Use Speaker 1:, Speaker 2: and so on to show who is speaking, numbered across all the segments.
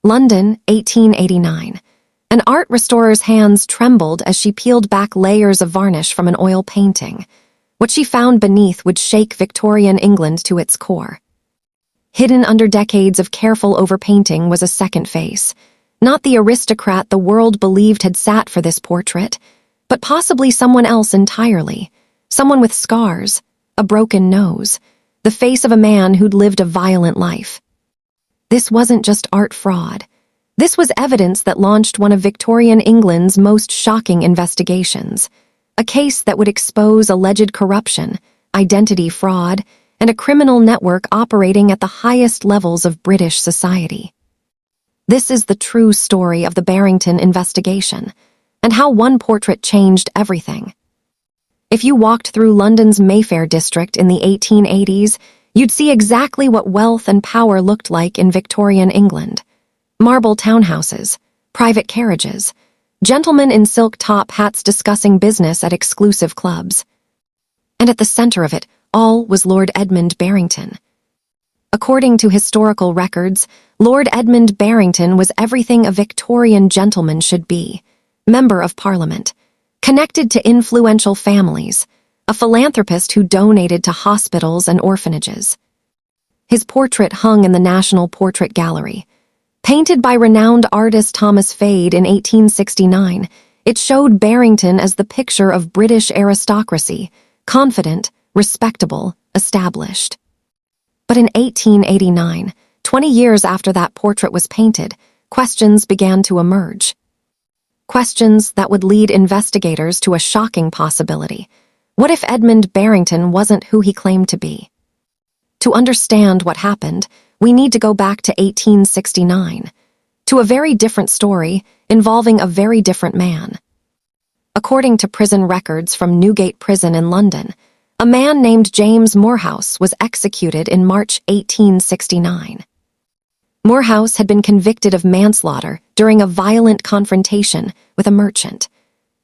Speaker 1: London, 1889. An art restorer's hands trembled as she peeled back layers of varnish from an oil painting. What she found beneath would shake Victorian England to its core. Hidden under decades of careful overpainting was a second face. Not the aristocrat the world believed had sat for this portrait, but possibly someone else entirely. Someone with scars, a broken nose, the face of a man who'd lived a violent life. This wasn't just art fraud. This was evidence that launched one of Victorian England's most shocking investigations, a case that would expose alleged corruption, identity fraud, and a criminal network operating at the highest levels of British society. This is the true story of the Barrington investigation, and how one portrait changed everything. If you walked through London's Mayfair district in the 1880s, you'd see exactly what wealth and power looked like in Victorian England. Marble townhouses, private carriages, gentlemen in silk top hats discussing business at exclusive clubs. And at the center of it all was Lord Edmund Barrington. According to historical records, Lord Edmund Barrington was everything a Victorian gentleman should be. Member of Parliament, connected to influential families, a philanthropist who donated to hospitals and orphanages. His portrait hung in the National Portrait Gallery. Painted by renowned artist Thomas Fade in 1869, it showed Barrington as the picture of British aristocracy, confident, respectable, established. But in 1889, 20 years after that portrait was painted, questions began to emerge. Questions that would lead investigators to a shocking possibility. What if Edmund Barrington wasn't who he claimed to be? To understand what happened, we need to go back to 1869, to a very different story involving a very different man. According to prison records from Newgate Prison in London, a man named James Morehouse was executed in March 1869. Morehouse had been convicted of manslaughter during a violent confrontation with a merchant.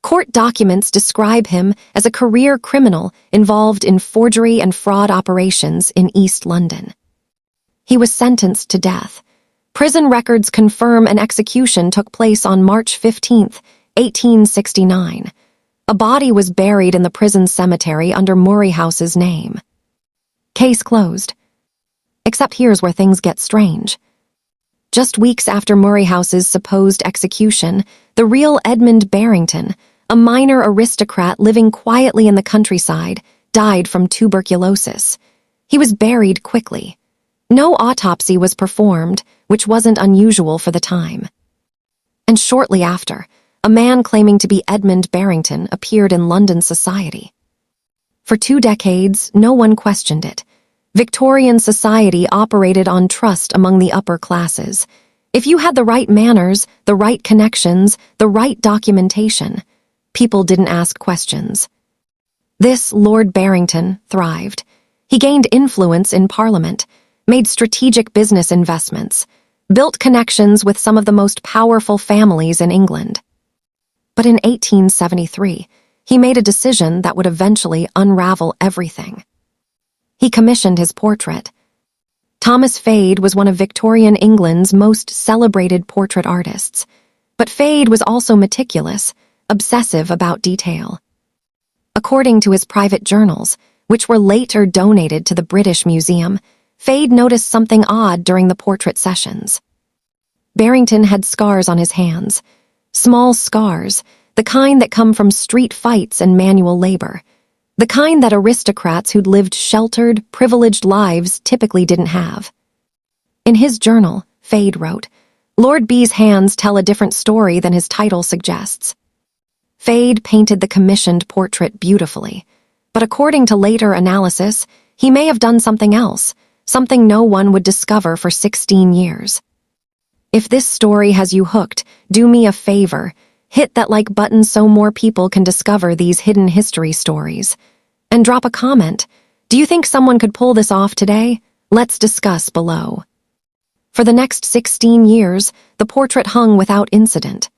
Speaker 1: Court documents describe him as a career criminal involved in forgery and fraud operations in East London. He was sentenced to death. Prison records confirm an execution took place on March 15, 1869. A body was buried in the prison cemetery under Morehouse's name. Case closed. Except here's where things get strange. Just weeks after Morehouse's supposed execution, the real Edmund Barrington, a minor aristocrat living quietly in the countryside, died from tuberculosis. He was buried quickly. No autopsy was performed, which wasn't unusual for the time. And shortly after, a man claiming to be Edmund Barrington appeared in London society. For 2 decades, no one questioned it. Victorian society operated on trust among the upper classes. If you had the right manners, the right connections, the right documentation, people didn't ask questions. This Lord Barrington thrived. He gained influence in Parliament, made strategic business investments, built connections with some of the most powerful families in England. But in 1873, he made a decision that would eventually unravel everything. He commissioned his portrait. Thomas Fade was one of Victorian England's most celebrated portrait artists, but Fade was also meticulous, obsessive about detail. According to his private journals, which were later donated to the British Museum, Fade noticed something odd during the portrait sessions. Barrington had scars on his hands, small scars, the kind that come from street fights and manual labor. The kind that aristocrats who'd lived sheltered, privileged lives typically didn't have. In his journal, Fade wrote, "Lord B's hands tell a different story than his title suggests." Fade painted the commissioned portrait beautifully, but according to later analysis, he may have done something else, something no one would discover for 16 years. If this story has you hooked, do me a favor. Hit that like button so more people can discover these hidden history stories. And drop a comment. Do you think someone could pull this off today? Let's discuss below. For the next 16 years, the portrait hung without incident.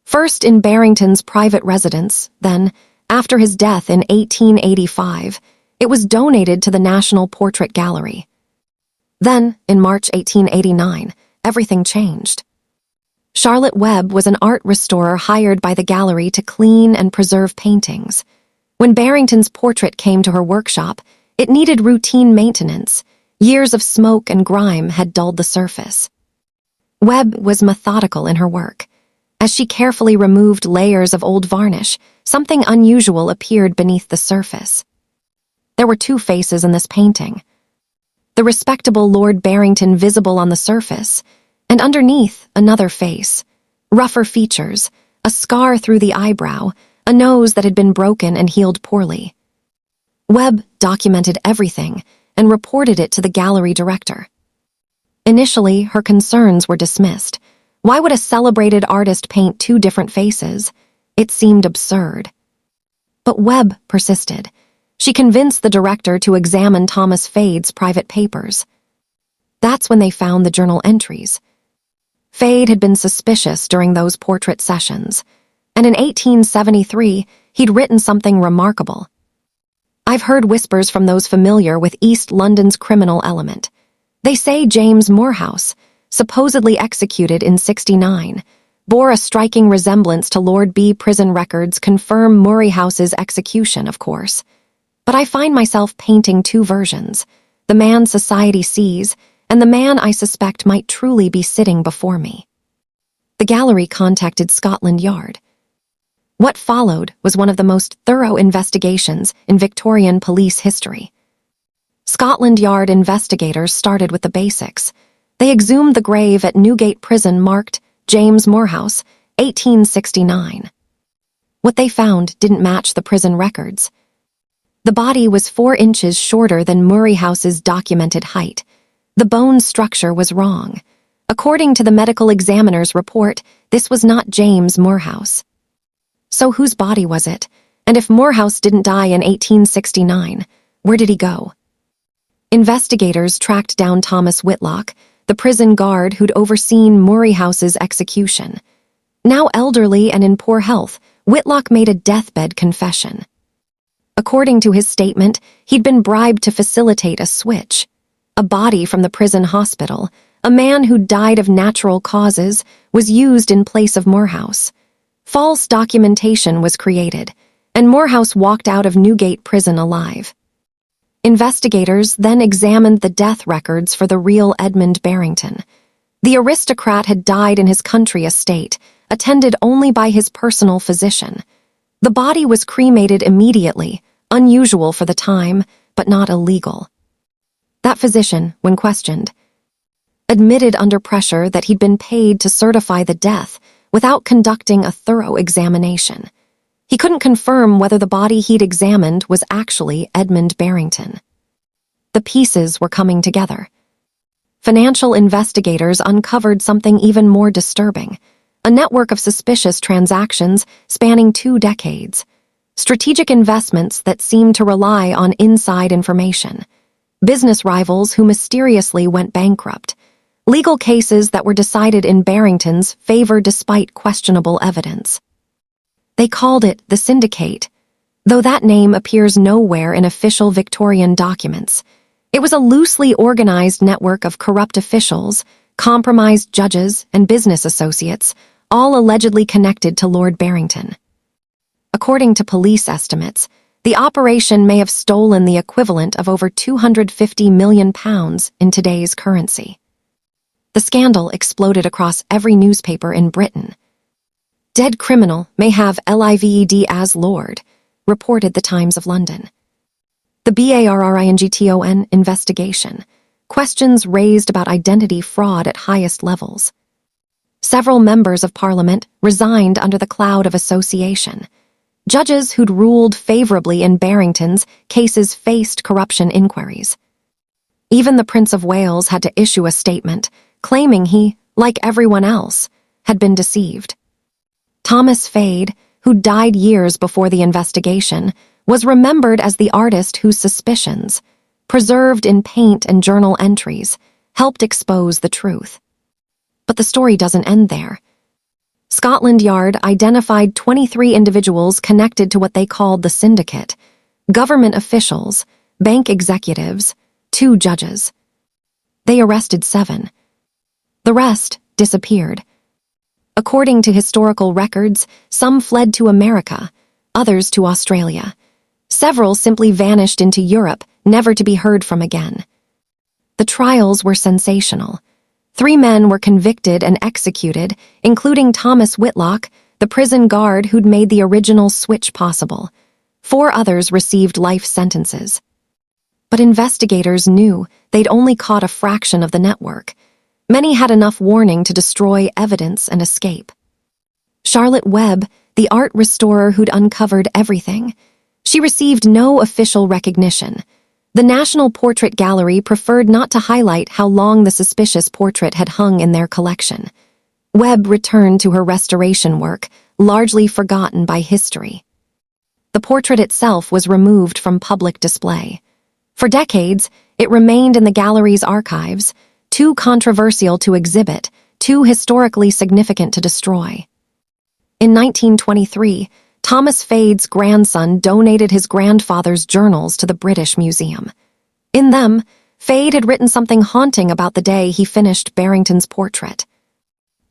Speaker 1: First in Barrington's private residence, then, after his death in 1885, it was donated to the National Portrait Gallery. Then, in March 1889, everything changed. Charlotte Webb was an art restorer hired by the gallery to clean and preserve paintings. When Barrington's portrait came to her workshop, it needed routine maintenance. Years of smoke and grime had dulled the surface. Webb was methodical in her work. As she carefully removed layers of old varnish, something unusual appeared beneath the surface. There were two faces in this painting. The respectable Lord Barrington visible on the surface, and underneath another face, rougher features, a scar through the eyebrow, a nose that had been broken and healed poorly. Webb documented everything and reported it to the gallery director. Initially, her concerns were dismissed. Why would a celebrated artist paint two different faces? It seemed absurd. But Webb persisted. She convinced the director to examine Thomas Fade's private papers. That's when they found the journal entries. Fade had been suspicious during those portrait sessions, and in 1873, he'd written something remarkable. I've heard whispers from those familiar with East London's criminal element. They say James Morehouse, supposedly executed in '69, bore a striking resemblance to Lord B. Prison records confirm Morehouse's execution, of course. But I find myself painting two versions, the man society sees and the man I suspect might truly be sitting before me. The gallery contacted Scotland Yard. What followed was one of the most thorough investigations in Victorian police history. Scotland Yard investigators started with the basics. They exhumed the grave at Newgate Prison marked James Morehouse, 1869. What they found didn't match the prison records. The body was 4 inches shorter than Morehouse's documented height. The bone structure was wrong. According to the medical examiner's report, this was not James Morehouse. So whose body was it? And if Morehouse didn't die in 1869, where did he go? Investigators tracked down Thomas Whitlock, the prison guard who'd overseen Morehouse's execution. Now elderly and in poor health, Whitlock made a deathbed confession. According to his statement, he'd been bribed to facilitate a switch. A body from the prison hospital, a man who died of natural causes, was used in place of Morehouse. False documentation was created, and Morehouse walked out of Newgate Prison alive. Investigators then examined the death records for the real Edmund Barrington. The aristocrat had died in his country estate, attended only by his personal physician. The body was cremated immediately, unusual for the time, but not illegal. That physician, when questioned, admitted under pressure that he'd been paid to certify the death without conducting a thorough examination. He couldn't confirm whether the body he'd examined was actually Edmund Barrington. The pieces were coming together. Financial investigators uncovered something even more disturbing, a network of suspicious transactions spanning 2 decades, strategic investments that seemed to rely on inside information, business rivals who mysteriously went bankrupt, legal cases that were decided in Barrington's favor despite questionable evidence. They called it the syndicate, though that name appears nowhere in official Victorian documents. It was a loosely organized network of corrupt officials, compromised judges, and business associates, all allegedly connected to Lord Barrington. According to police estimates, the operation may have stolen the equivalent of over £250 million in today's currency. The scandal exploded across every newspaper in Britain. Dead criminal may have lived as Lord, reported the Times of London. The Barrington investigation. Questions raised about identity fraud at highest levels. Several members of Parliament resigned under the cloud of association. Judges who'd ruled favorably in Barrington's cases faced corruption inquiries. Even the Prince of Wales had to issue a statement, claiming he, like everyone else, had been deceived. Thomas Fade, who died years before the investigation, was remembered as the artist whose suspicions, preserved in paint and journal entries, helped expose the truth. But the story doesn't end there. Scotland Yard identified 23 individuals connected to what they called the syndicate, government officials, bank executives, 2 judges. They arrested 7. The rest disappeared. According to historical records, some fled to America, others to Australia. Several simply vanished into Europe, never to be heard from again. The trials were sensational. 3 men were convicted and executed, including Thomas Whitlock, the prison guard who'd made the original switch possible. 4 others received life sentences. But investigators knew they'd only caught a fraction of the network. Many had enough warning to destroy evidence and escape. Charlotte Webb, the art restorer who'd uncovered everything. She received no official recognition. The National Portrait Gallery preferred not to highlight how long the suspicious portrait had hung in their collection. Webb returned to her restoration work, largely forgotten by history. The portrait itself was removed from public display. For decades, it remained in the gallery's archives, too controversial to exhibit, too historically significant to destroy. In 1923, Thomas Fade's grandson donated his grandfather's journals to the British Museum. In them, Fade had written something haunting about the day he finished Barrington's portrait.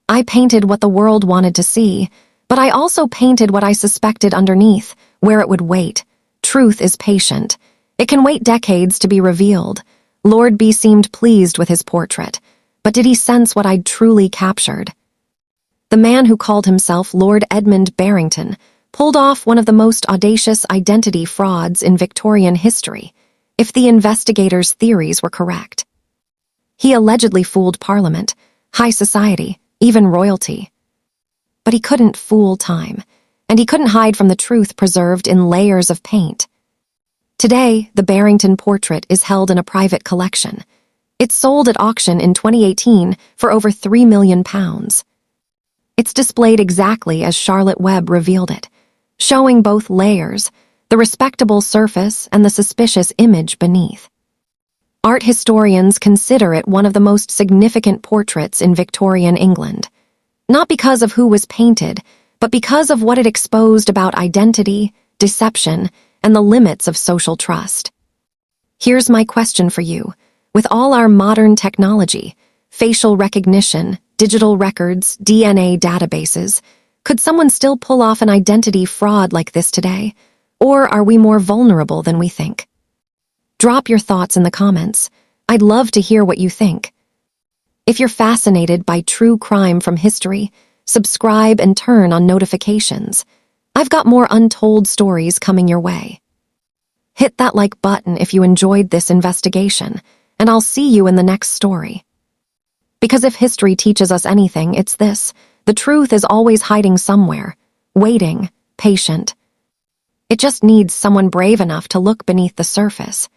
Speaker 1: "I painted what the world wanted to see, but I also painted what I suspected underneath, where it would wait. Truth is patient. It can wait decades to be revealed. Lord B seemed pleased with his portrait, but did he sense what I'd truly captured?" The man who called himself Lord Edmund Barrington pulled off one of the most audacious identity frauds in Victorian history, if the investigators' theories were correct. He allegedly fooled Parliament, high society, even royalty. But he couldn't fool time, and he couldn't hide from the truth preserved in layers of paint. Today, the Barrington portrait is held in a private collection. It sold at auction in 2018 for over £3 million. It's displayed exactly as Charlotte Webb revealed it, showing both layers, the respectable surface and the suspicious image beneath. Art historians consider it one of the most significant portraits in Victorian England, not because of who was painted, but because of what it exposed about identity, deception, and the limits of social trust. Here's my question for you. With all our modern technology, facial recognition, digital records, DNA databases, could someone still pull off an identity fraud like this today? Or are we more vulnerable than we think? Drop your thoughts in the comments. I'd love to hear what you think. If you're fascinated by true crime from history, subscribe and turn on notifications. I've got more untold stories coming your way. Hit that like button if you enjoyed this investigation, and I'll see you in the next story. Because if history teaches us anything, it's this: the truth is always hiding somewhere, waiting, patient. It just needs someone brave enough to look beneath the surface.